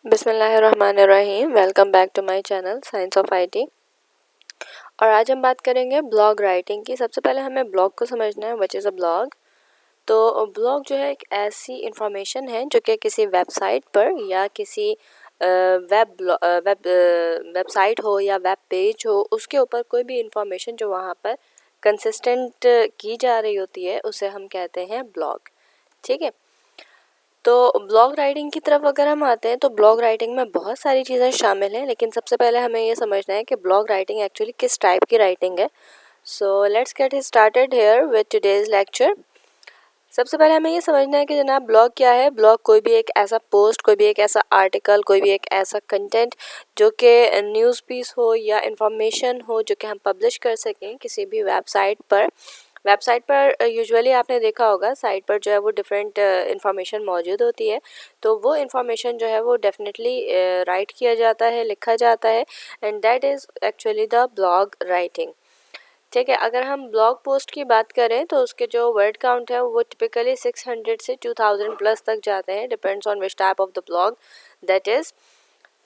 बिस्मिल्लाहिर्रहमानिर्रहीम। Welcome back to my channel science of IT. और आज हम बात करेंगे ब्लॉग राइटिंग की। सबसे पहले हमें ब्लॉग को समझना है, व्हाट इज़ अ ब्लॉग। तो ब्लॉग जो है एक ऐसी इंफॉर्मेशन है जो कि किसी वेबसाइट पर या किसी वेबसाइट हो या वेब पेज हो, उसके ऊपर कोई भी इंफॉर्मेशन जो वहाँ पर कंसिस्टेंट की जा रही होती है उसे हम कहते हैं ब्लॉग। ठीक है। तो ब्लॉग राइटिंग की तरफ अगर हम आते हैं तो ब्लॉग राइटिंग में बहुत सारी चीज़ें शामिल हैं, लेकिन सबसे पहले हमें ये समझना है कि ब्लॉग राइटिंग एक्चुअली किस टाइप की राइटिंग है। So let's get started here with today's lecture. सबसे पहले हमें ये समझना है कि जनाब ब्लॉग क्या है। ब्लॉग कोई भी एक ऐसा पोस्ट, कोई भी एक ऐसा आर्टिकल, कोई भी एक ऐसा कंटेंट जो कि न्यूज़ पीस हो या इंफॉर्मेशन हो जो कि हम पब्लिश कर सकें किसी भी वेबसाइट पर। वेबसाइट पर यूजुअली आपने देखा होगा साइट पर जो है वो डिफरेंट इंफॉर्मेशन मौजूद होती है, तो वो इंफॉर्मेशन जो है वो डेफिनेटली राइट किया जाता है, लिखा जाता है, and that is actually the blog writing. ठीक है। अगर हम ब्लॉग पोस्ट की बात करें तो उसके जो वर्ड काउंट है वो टिपिकली 600 से 2000 प्लस तक जाते हैं, depends on which type of the blog that is.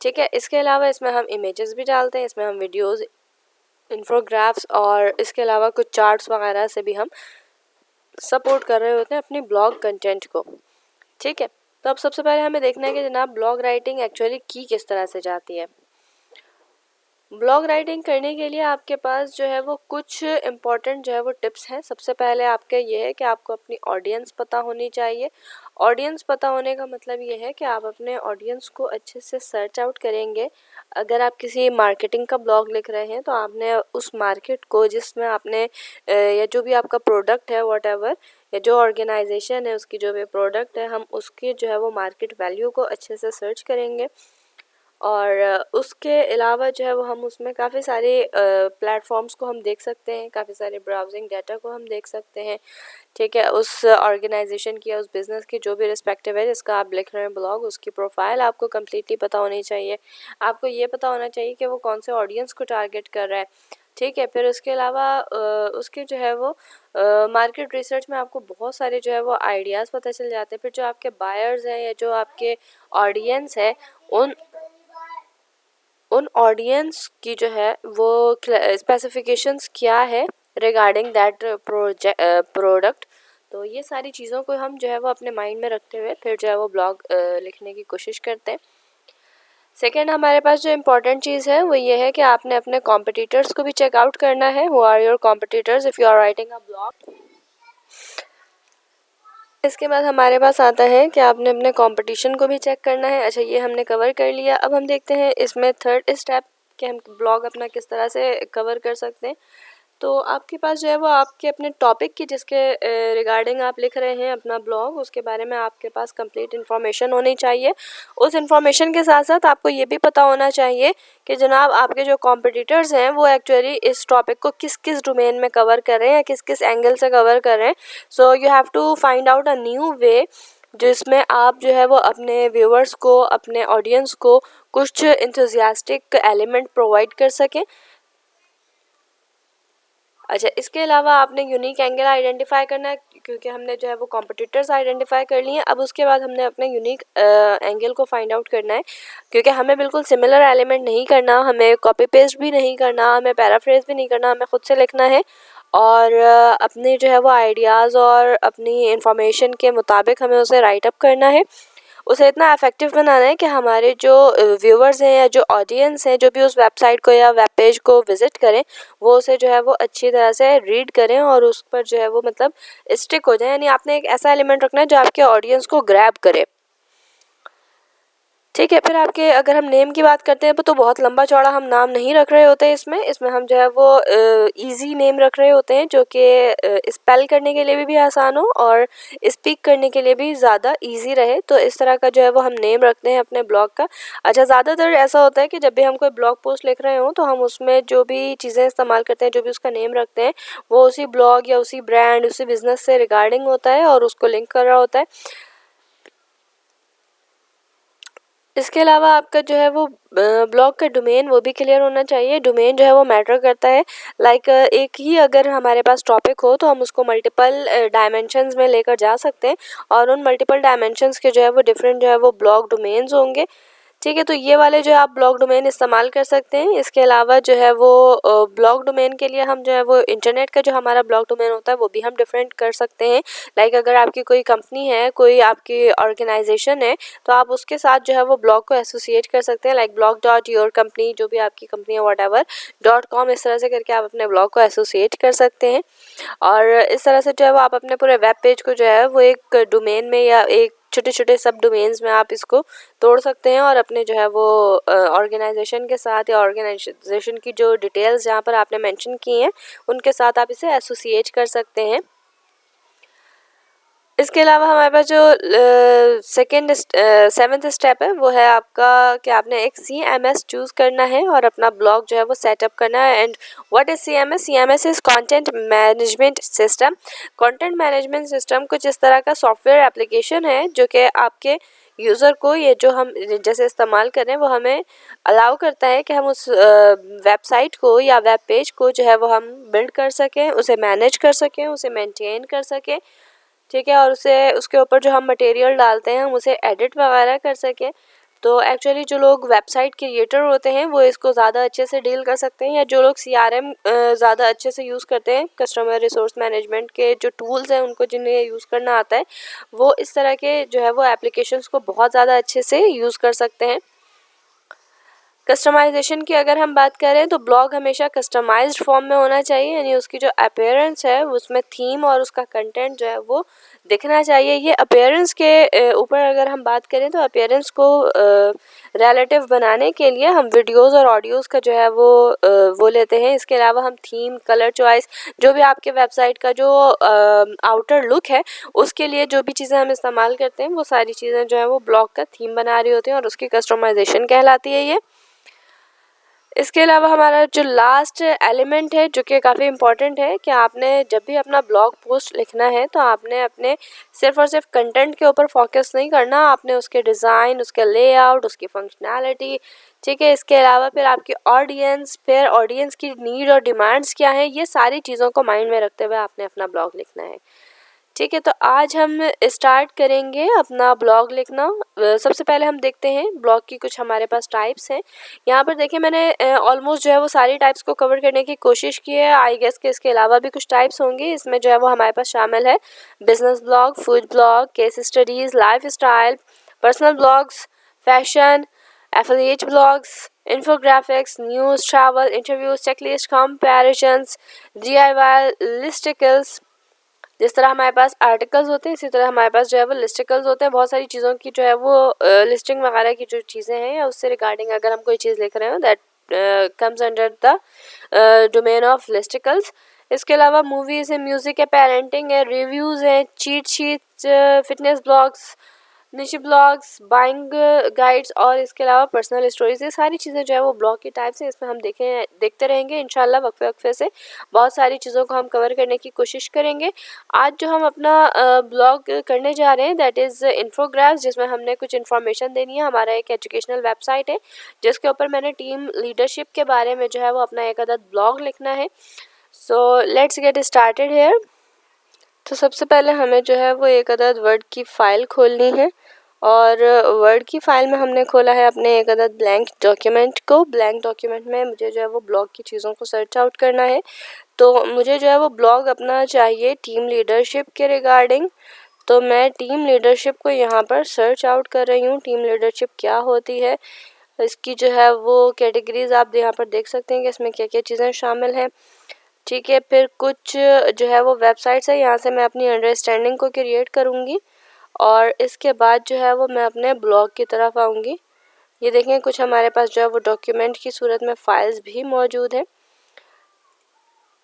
ठीक है। इसके अलावा इसमें हम इमेजेस भी डालते हैं, इसमें हम वीडियोज़, इन्फोग्राफ्स और इसके अलावा कुछ चार्ट्स वगैरह से भी हम सपोर्ट कर रहे होते हैं अपनी ब्लॉग कंटेंट को। ठीक है। तो अब सबसे पहले हमें देखना है कि जनाब ब्लॉग राइटिंग एक्चुअली की किस तरह से जाती है। ब्लॉग राइटिंग करने के लिए आपके पास जो है वो कुछ इम्पॉर्टेंट जो है वो टिप्स हैं। सबसे पहले आपके ये है कि आपको अपनी ऑडियंस पता होनी चाहिए। ऑडियंस पता होने का मतलब ये है कि आप अपने ऑडियंस को अच्छे से सर्च आउट करेंगे। अगर आप किसी मार्केटिंग का ब्लॉग लिख रहे हैं तो आपने उस मार्केट को जिसमें आपने या जो भी आपका प्रोडक्ट है व्हाटएवर, या जो ऑर्गेनाइजेशन है उसकी जो भी प्रोडक्ट है, हम उसकी जो है वो मार्केट वैल्यू को अच्छे से सर्च करेंगे। और उसके अलावा जो है वो हम उसमें काफ़ी सारे प्लेटफॉर्म्स को हम देख सकते हैं, काफ़ी सारे ब्राउजिंग डाटा को हम देख सकते हैं। ठीक है। उस ऑर्गेनाइजेशन की या उस बिज़नेस की जो भी रिस्पेक्टिव है जिसका आप लिख रहे हैं ब्लॉग, उसकी प्रोफाइल आपको कम्प्लीटली पता होनी चाहिए। आपको ये पता होना चाहिए कि वो कौन से ऑडियंस को टारगेट कर रहा है। ठीक है। फिर उसके अलावा उसके जो है वो मार्केट रिसर्च में आपको बहुत सारे जो है वो आइडियाज़ पता चल जाते हैं। फिर जो आपके बायर्स हैं या जो आपके ऑडियंस है, उन ऑडियंस की जो है वो स्पेसिफिकेशंस क्या है रिगार्डिंग दैट प्रोडक्ट। तो ये सारी चीज़ों को हम जो है वो अपने माइंड में रखते हुए फिर जो है वो ब्लॉग लिखने की कोशिश करते हैं। सेकेंड, हमारे पास जो इम्पोर्टेंट चीज़ है वो ये है कि आपने अपने कॉम्पिटिटर्स को भी चेकआउट करना है। Who are your competitors if you are writing a blog. इसके बाद हमारे पास आता है कि आपने अपने कंपटीशन को भी चेक करना है। अच्छा, ये हमने कवर कर लिया। अब हम देखते हैं इसमें थर्ड स्टेप कि हम ब्लॉग अपना किस तरह से कवर कर सकते हैं। तो आपके पास जो है वो आपके अपने टॉपिक की जिसके रिगार्डिंग आप लिख रहे हैं अपना ब्लॉग, उसके बारे में आपके पास कंप्लीट इन्फॉर्मेशन होनी चाहिए। उस इन्फॉर्मेशन के साथ साथ आपको ये भी पता होना चाहिए कि जनाब आपके जो कॉम्पिटिटर्स हैं वो एक्चुअली इस टॉपिक को किस किस डोमेन में कवर कर रहे हैं या किस किस एंगल से कवर कर रहे हैं। So you have to find out a new way जिसमें आप जो है वो अपने व्यूअर्स को, अपने ऑडियंस को कुछ इंथुजियास्टिक एलिमेंट प्रोवाइड कर सकें। अच्छा, इसके अलावा आपने यूनिक एंगल आइडेंटिफाई करना है, क्योंकि हमने जो है वो कॉम्पिटिटर्स आइडेंटिफाई कर लिए हैं। अब उसके बाद हमने अपने यूनिक एंगल को फाइंड आउट करना है, क्योंकि हमें बिल्कुल सिमिलर एलिमेंट नहीं करना, हमें कॉपी पेस्ट भी नहीं करना, हमें पैराफ्रेज भी नहीं करना, हमें खुद से लिखना है और अपने जो है वो आइडियाज़ और अपनी इंफॉर्मेशन के मुताबिक हमें उसे राइट अप करना है। उसे इतना इफेक्टिव बनाना है कि हमारे जो व्यूअर्स हैं या जो ऑडियंस हैं जो भी उस वेबसाइट को या वेब पेज को विजिट करें, वो उसे जो है वो अच्छी तरह से रीड करें और उस पर जो है वो मतलब स्टिक हो जाए। यानी आपने एक ऐसा एलिमेंट रखना है जो आपके ऑडियंस को ग्रैब करे। ठीक है। फिर आपके अगर हम नेम की बात करते हैं तो बहुत लंबा चौड़ा हम नाम नहीं रख रहे होते हैं। इसमें हम जो है वो इजी नेम रख रहे होते हैं जो कि स्पेल करने के लिए भी आसान हो और स्पीक करने के लिए भी ज़्यादा इजी रहे। तो इस तरह का जो है वो हम नेम रखते हैं अपने ब्लॉग का। अच्छा, ज़्यादातर ऐसा होता है कि जब भी हम कोई ब्लॉग पोस्ट लिख रहे हों तो हम उसमें जो भी चीज़ें इस्तेमाल करते हैं, जो भी उसका नेम रखते हैं, वो उसी ब्लॉग या उसी ब्रांड, उसी बिज़नेस से रिगार्डिंग होता है और उसको लिंक कर रहा होता है। इसके अलावा आपका जो है वो ब्लॉग का डोमेन वो भी क्लियर होना चाहिए। डोमेन जो है वो मैटर करता है। लाइक एक ही अगर हमारे पास टॉपिक हो तो हम उसको मल्टीपल डायमेंशंस में लेकर जा सकते हैं और उन मल्टीपल डायमेंशंस के जो है वो डिफरेंट जो है वो ब्लॉग डोमेन्स होंगे। ठीक है, तो ये वाले जो है आप ब्लॉक डोमेन इस्तेमाल कर सकते हैं। इसके अलावा जो है वो ब्लॉक डोमेन के लिए हम जो है वो इंटरनेट का जो हमारा ब्लॉक डोमेन होता है वो भी हम डिफरेंट कर सकते हैं। लाइक अगर आपकी कोई कंपनी है, कोई आपकी ऑर्गेनाइजेशन है, तो आप उसके साथ जो है वो ब्लॉग को एसोसिएट कर सकते हैं। Like blog dot your company, जो भी आपकी कंपनी है व्हाटएवर .com, इस तरह से करके आप अपने ब्लॉग को एसोसिएट कर सकते हैं। और इस तरह से जो है वो आप अपने पूरे वेब पेज को जो है वो एक डोमेन में या एक छोटे छोटे सब डोमेन्स में आप इसको तोड़ सकते हैं और अपने जो है वो ऑर्गेनाइजेशन के साथ या ऑर्गेनाइजेशन की जो डिटेल्स जहाँ पर आपने मेंशन की हैं उनके साथ आप इसे एसोसिएट कर सकते हैं। इसके अलावा हमारे पास जो सेवन्थ स्टेप है वो है आपका कि आपने एक CMS चूज़ करना है और अपना ब्लॉग जो है वो सेटअप करना है। And what is CMS? CMS is content management system. Content management system कुछ इस तरह का सॉफ्टवेयर एप्लीकेशन है जो कि आपके यूज़र को, ये जो हम जैसे इस्तेमाल कर रहे हैं, वो हमें अलाउ करता है कि हम उस वेबसाइट को या वेब पेज को जो है वो हम बिल्ड कर सकें, उसे मैनेज कर सकें, उसे मेंटेन कर सकें। ठीक है, और उसे उसके ऊपर जो हम मटेरियल डालते हैं हम उसे एडिट वगैरह कर सकें। तो एक्चुअली जो लोग वेबसाइट क्रिएटर होते हैं वो इसको ज़्यादा अच्छे से डील कर सकते हैं, या जो लोग CRM ज़्यादा अच्छे से यूज़ करते हैं, कस्टमर रिसोर्स मैनेजमेंट के जो टूल्स हैं उनको जिन्हें यूज़ करना आता है, वो इस तरह के जो है वो एप्लीकेशंस को बहुत ज़्यादा अच्छे से यूज़ कर सकते हैं। कस्टमाइजेशन की अगर हम बात करें तो ब्लॉग हमेशा कस्टमाइज्ड फॉर्म में होना चाहिए, यानी उसकी जो अपीयरेंस है उसमें थीम और उसका कंटेंट जो है वो दिखना चाहिए। ये अपीयरेंस के ऊपर अगर हम बात करें तो अपीयरेंस को रिलेटिव बनाने के लिए हम वीडियोस और ऑडियोज़ का जो है वो लेते हैं। इसके अलावा हम थीम, कलर चॉइस, जो भी आपके वेबसाइट का जो आउटर लुक है उसके लिए जो भी चीज़ें हम इस्तेमाल करते हैं वो सारी चीज़ें जो है वो ब्लॉग का थीम बना रही होती हैं और उसकी कस्टमाइजेशन कहलाती है ये। इसके अलावा हमारा जो लास्ट एलिमेंट है जो कि काफ़ी इम्पॉर्टेंट है कि आपने जब भी अपना ब्लॉग पोस्ट लिखना है तो आपने अपने सिर्फ और सिर्फ कंटेंट के ऊपर फोकस नहीं करना, आपने उसके डिज़ाइन, उसके लेआउट, उसकी फंक्शनैलिटी, ठीक है, इसके अलावा फिर आपकी ऑडियंस, फिर ऑडियंस की नीड और डिमांड्स क्या है, ये सारी चीज़ों को माइंड में रखते हुए आपने अपना ब्लॉग लिखना है। ठीक है, तो आज हम स्टार्ट करेंगे अपना ब्लॉग लिखना। सबसे पहले हम देखते हैं ब्लॉग की कुछ हमारे पास टाइप्स हैं। यहाँ पर देखिए मैंने ऑलमोस्ट जो है वो सारी टाइप्स को कवर करने की कोशिश की है। आई गेस के इसके अलावा भी कुछ टाइप्स होंगे। इसमें जो है वो हमारे पास शामिल है business blog, food blog, case studies, life style, personal blogs, fashion, affiliate blogs, infographics, news, travel, interviews, checklist, comparisons, DIY, लिस्टिकल्स। जिस तरह हमारे पास आर्टिकल्स होते हैं इसी तरह हमारे पास जो है वो लिस्टिकल्स होते हैं। बहुत सारी चीज़ों की जो है वो लिस्टिंग वगैरह की जो चीज़ें हैं या उससे रिगार्डिंग अगर हम कोई चीज़ लिख रहे हो that comes under the domain of listicles. इसके अलावा मूवीज़ है, म्यूज़िक है, पेरेंटिंग है, रिव्यूज़ हैं, चीट शीट्स, फिटनेस ब्लॉग्स, निजी ब्लॉग्स, बाइंग गाइड्स और इसके अलावा पर्सनल स्टोरीज, ये सारी चीज़ें जो है वो ब्लॉग की टाइप्स हैं। इसमें हम देखते रहेंगे इंशाल्लाह वक्फे वक्फे से बहुत सारी चीज़ों को हम कवर करने की कोशिश करेंगे। आज जो हम अपना ब्लॉग करने जा रहे हैं दैट इज़ इन्फोग्राफ्स, जिसमें हमने कुछ इन्फॉर्मेशन देनी है। हमारा एक एजुकेशनल वेबसाइट है जिसके ऊपर मैंने टीम लीडरशिप के बारे में जो है वो अपना एक अदद ब्लॉग लिखना है। So let's get started here. तो सबसे पहले हमें जो है वो एक अदद वर्ड की फ़ाइल खोलनी है और वर्ड की फ़ाइल में हमने खोला है अपने एक अदद ब्लैंक डॉक्यूमेंट को। ब्लैंक डॉक्यूमेंट में मुझे जो है वो ब्लॉग की चीज़ों को सर्च आउट करना है। तो मुझे जो है वो ब्लॉग अपना चाहिए टीम लीडरशिप के रिगार्डिंग। तो मैं टीम लीडरशिप को यहाँ पर सर्च आउट कर रही हूँ। टीम लीडरशिप क्या होती है, इसकी जो है वो कैटेगरीज आप यहाँ पर देख सकते हैं कि इसमें क्या क्या चीज़ें शामिल हैं। ठीक है, फिर कुछ जो है वो वेबसाइट्स है, यहाँ से मैं अपनी अंडरस्टैंडिंग को क्रिएट करूँगी और इसके बाद जो है वो मैं अपने ब्लॉग की तरफ आऊँगी। ये देखें कुछ हमारे पास जो है वो डॉक्यूमेंट की सूरत में फ़ाइल्स भी मौजूद हैं।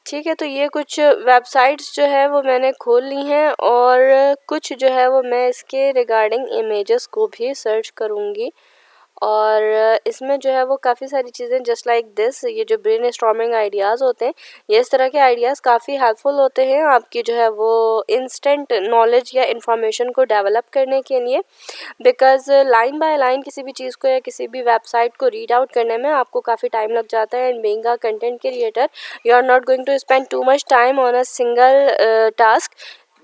ठीक है, तो ये कुछ वेबसाइट्स जो है वो मैंने खोल ली हैं और कुछ जो है वो मैं इसके रिगार्डिंग इमेजेस को भी सर्च करूँगी और इसमें जो है वो काफ़ी सारी चीज़ें जस्ट लाइक दिस, ये जो ब्रेन स्टॉर्मिंग आइडियाज़ होते हैं, ये इस तरह के आइडियाज़ काफ़ी हेल्पफुल होते हैं आपकी जो है वो इंस्टेंट नॉलेज या इन्फॉर्मेशन को डेवलप करने के लिए। बिकॉज़ लाइन बाय लाइन किसी भी चीज़ को या किसी भी वेबसाइट को रीड आउट करने में आपको काफ़ी टाइम लग जाता है। And being a content creator you are not going to spend too much time on a single task.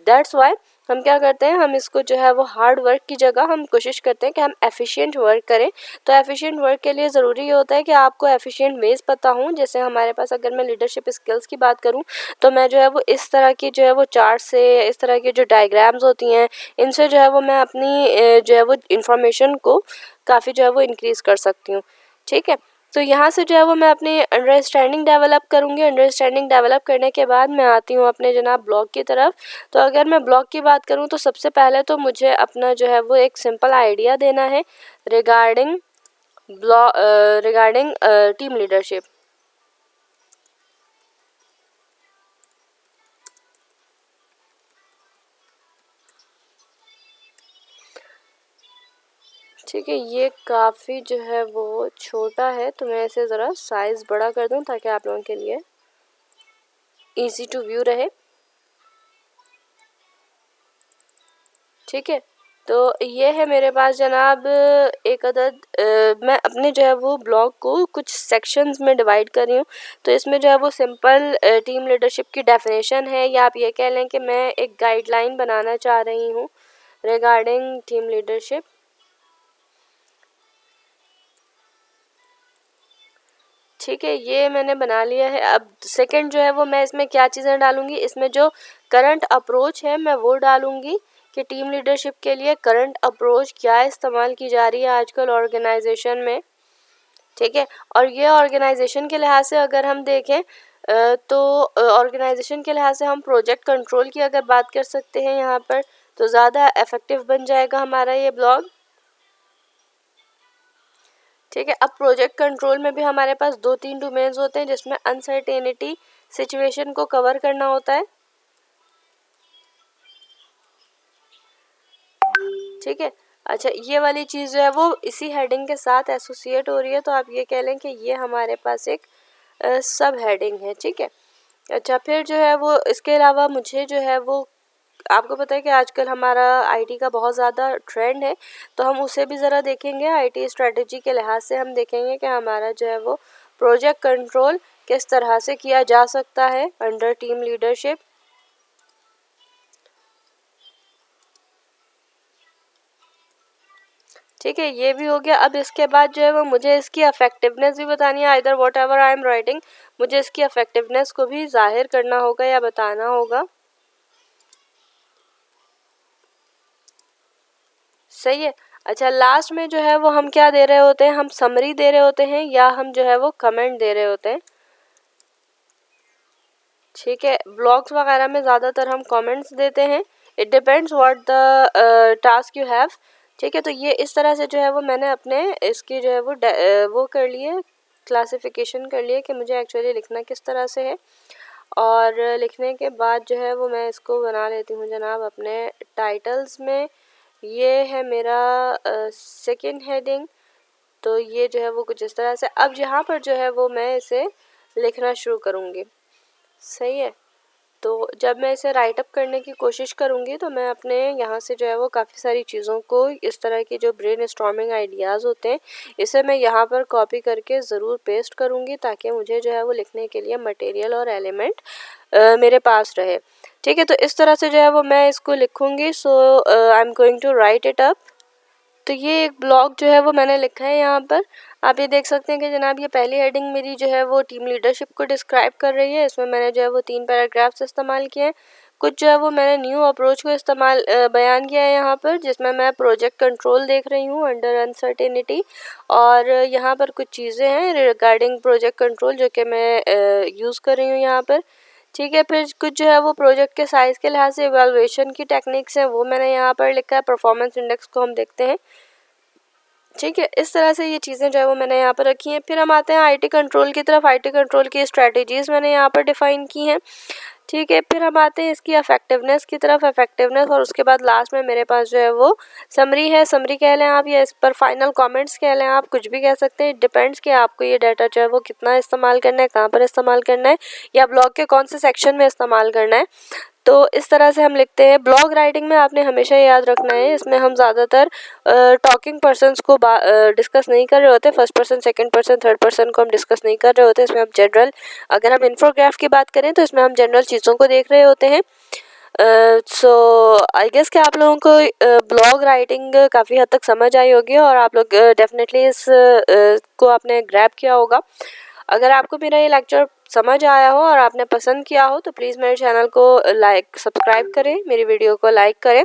That's why हम क्या करते हैं, हम इसको जो है वो हार्ड वर्क की जगह हम कोशिश करते हैं कि हम एफिशिएंट वर्क करें। तो एफिशिएंट वर्क के लिए ज़रूरी ये होता है कि आपको एफिशिएंट वेज पता हों। जैसे हमारे पास अगर मैं लीडरशिप स्किल्स की बात करूं तो मैं जो है वो इस तरह की जो है वो चार्ट से, इस तरह की जो डायग्राम्स होती हैं, इनसे जो है वो मैं अपनी जो है वो इंफॉर्मेशन को काफ़ी जो है वो इंक्रीज़ कर सकती हूँ। ठीक है, तो यहाँ से जो है वो मैं अपनी अंडरस्टैंडिंग डेवलप करूँगी। अंडरस्टैंडिंग डेवलप करने के बाद मैं आती हूँ अपने जनाब ब्लॉग की तरफ। तो अगर मैं ब्लॉग की बात करूँ तो सबसे पहले तो मुझे अपना जो है वो एक सिंपल आइडिया देना है रिगार्डिंग टीम लीडरशिप। ठीक है, ये काफ़ी जो है वो छोटा है, तो मैं इसे ज़रा साइज़ बड़ा कर दूँ ताकि आप लोगों के लिए इजी टू व्यू रहे। ठीक है, तो ये है मेरे पास जनाब एक अदद मैं अपने जो है वो ब्लॉग को कुछ सेक्शंस में डिवाइड कर रही हूँ। तो इसमें जो है वो सिंपल टीम लीडरशिप की डेफिनेशन है, या आप ये कह लें कि मैं एक गाइडलाइन बनाना चाह रही हूँ रिगार्डिंग टीम लीडरशिप। ठीक है, ये मैंने बना लिया है। अब सेकंड जो है वो मैं इसमें क्या चीज़ें डालूंगी, इसमें जो करंट अप्रोच है मैं वो डालूंगी कि टीम लीडरशिप के लिए करंट अप्रोच क्या इस्तेमाल की जा रही है आजकल ऑर्गेनाइजेशन में। ठीक है, और ये ऑर्गेनाइजेशन के लिहाज से अगर हम देखें तो ऑर्गेनाइजेशन के लिहाज से हम प्रोजेक्ट कंट्रोल की अगर बात कर सकते हैं यहाँ पर, तो ज़्यादा इफेक्टिव बन जाएगा हमारा ये ब्लॉग। ठीक है, अब प्रोजेक्ट कंट्रोल में भी हमारे पास 2-3 डोमेन्स होते हैं जिसमें अनसर्टेनिटी सिचुएशन को कवर करना होता है। ठीक है, अच्छा ये वाली चीज़ जो है वो इसी हेडिंग के साथ एसोसिएट हो रही है, तो आप ये कह लें कि ये हमारे पास एक सब हेडिंग है। ठीक है, अच्छा फिर जो है वो इसके अलावा मुझे जो है वो, आपको पता है कि आजकल हमारा आईटी का बहुत ज़्यादा ट्रेंड है, तो हम उसे भी ज़रा देखेंगे। आईटी स्ट्रेटजी के लिहाज से हम देखेंगे कि हमारा जो है वो प्रोजेक्ट कंट्रोल किस तरह से किया जा सकता है अंडर टीम लीडरशिप। ठीक है, ये भी हो गया। अब इसके बाद जो है वो मुझे इसकी अफेक्टिवनेस भी बतानी है। Either what ever I am writing, मुझे इसकी अफेक्टिवनेस को भी जाहिर करना होगा या बताना होगा। सही है, अच्छा लास्ट में जो है वो हम क्या दे रहे होते हैं, हम समरी दे रहे होते हैं या हम जो है वो कमेंट दे रहे होते हैं। ठीक है, ब्लॉग्स वगैरह में ज़्यादातर हम कमेंट्स देते हैं। It depends what the task you have. ठीक है, तो ये इस तरह से जो है वो मैंने अपने इसकी जो है वो कर लिए, क्लासिफिकेशन कर लिए कि मुझे एक्चुअली लिखना किस तरह से है। और लिखने के बाद जो है वो मैं इसको बना लेती हूँ जनाब अपने टाइटल्स में। ये है मेरा सेकंड हेडिंग। तो ये जो है वो कुछ इस तरह से, अब यहाँ पर जो है वो मैं इसे लिखना शुरू करूँगी। सही है, तो जब मैं इसे राइट अप करने की कोशिश करूँगी तो मैं अपने यहाँ से जो है वो काफ़ी सारी चीज़ों को, इस तरह की जो ब्रेन स्टॉर्मिंग आइडियाज़ होते हैं, इसे मैं यहाँ पर कॉपी करके ज़रूर पेस्ट करूँगी ताकि मुझे जो है वो लिखने के लिए मटेरियल और एलिमेंट मेरे पास रहे। ठीक है, तो इस तरह से जो है वो मैं इसको लिखूँगी। So I am going to write it up. तो ये एक ब्लॉग जो है वो मैंने लिखा है यहाँ पर। आप ये देख सकते हैं कि जनाब ये पहली हेडिंग मेरी जो है वो टीम लीडरशिप को डिस्क्राइब कर रही है। इसमें मैंने जो है वो 3 पैराग्राफ्स इस्तेमाल किए हैं। कुछ जो है वो मैंने न्यू अप्रोच को बयान किया है यहाँ पर, जिसमें मैं प्रोजेक्ट कंट्रोल देख रही हूँ अंडर अनसर्टेनिटी। और यहाँ पर कुछ चीज़ें हैं रिगार्डिंग प्रोजेक्ट कंट्रोल जो कि मैं यूज़ कर रही हूँ यहाँ पर। ठीक है, फिर कुछ जो है वो प्रोजेक्ट के साइज़ के लिहाज से इवैल्यूएशन की टेक्निक्स हैं, वो मैंने यहाँ पर लिखा है। परफॉर्मेंस इंडेक्स को हम देखते हैं। ठीक है, इस तरह से ये चीज़ें जो है वो मैंने यहाँ पर रखी हैं। फिर हम आते हैं आईटी कंट्रोल की तरफ। आईटी कंट्रोल की स्ट्रैटेजीज़ मैंने यहाँ पर डिफ़ाइन की हैं। ठीक है, फिर हम आते हैं इसकी इफेक्टिवनेस की तरफ। इफेक्टिवनेस, और उसके बाद लास्ट में मेरे पास जो है वो समरी है। समरी कह लें आप, या इस पर फाइनल कमेंट्स कह लें आप, कुछ भी कह सकते हैं। इट डिपेंड्स कि आपको ये डाटा जो है वो कितना इस्तेमाल करना है, कहाँ पर इस्तेमाल करना है, या ब्लॉग के कौन से सेक्शन में इस्तेमाल करना है। तो इस तरह से हम लिखते हैं। ब्लॉग राइटिंग में आपने हमेशा याद रखना है, इसमें हम ज़्यादातर टॉकिंग पर्सन्स को डिस्कस नहीं कर रहे होते। First person, second person, third person को हम डिस्कस नहीं कर रहे होते। इसमें हम जनरल, अगर हम इन्फोग्राफ की बात करें तो इसमें हम जनरल चीज़ों को देख रहे होते हैं। सो आई गेस कि आप लोगों को ब्लॉग राइटिंग काफ़ी हद तक समझ आई होगी और आप लोग डेफिनेटली इस को आपने ग्रैब किया होगा। अगर आपको मेरा ये लेक्चर समझ आया हो और आपने पसंद किया हो तो प्लीज़ मेरे चैनल को सब्सक्राइब करें, मेरी वीडियो को लाइक करें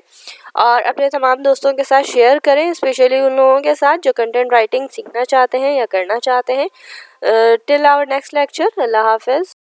और अपने तमाम दोस्तों के साथ शेयर करें, स्पेशली उन लोगों के साथ जो कंटेंट राइटिंग सीखना चाहते हैं या करना चाहते हैं। टिल आवर नेक्स्ट लेक्चर, अल्लाह हाफिज़।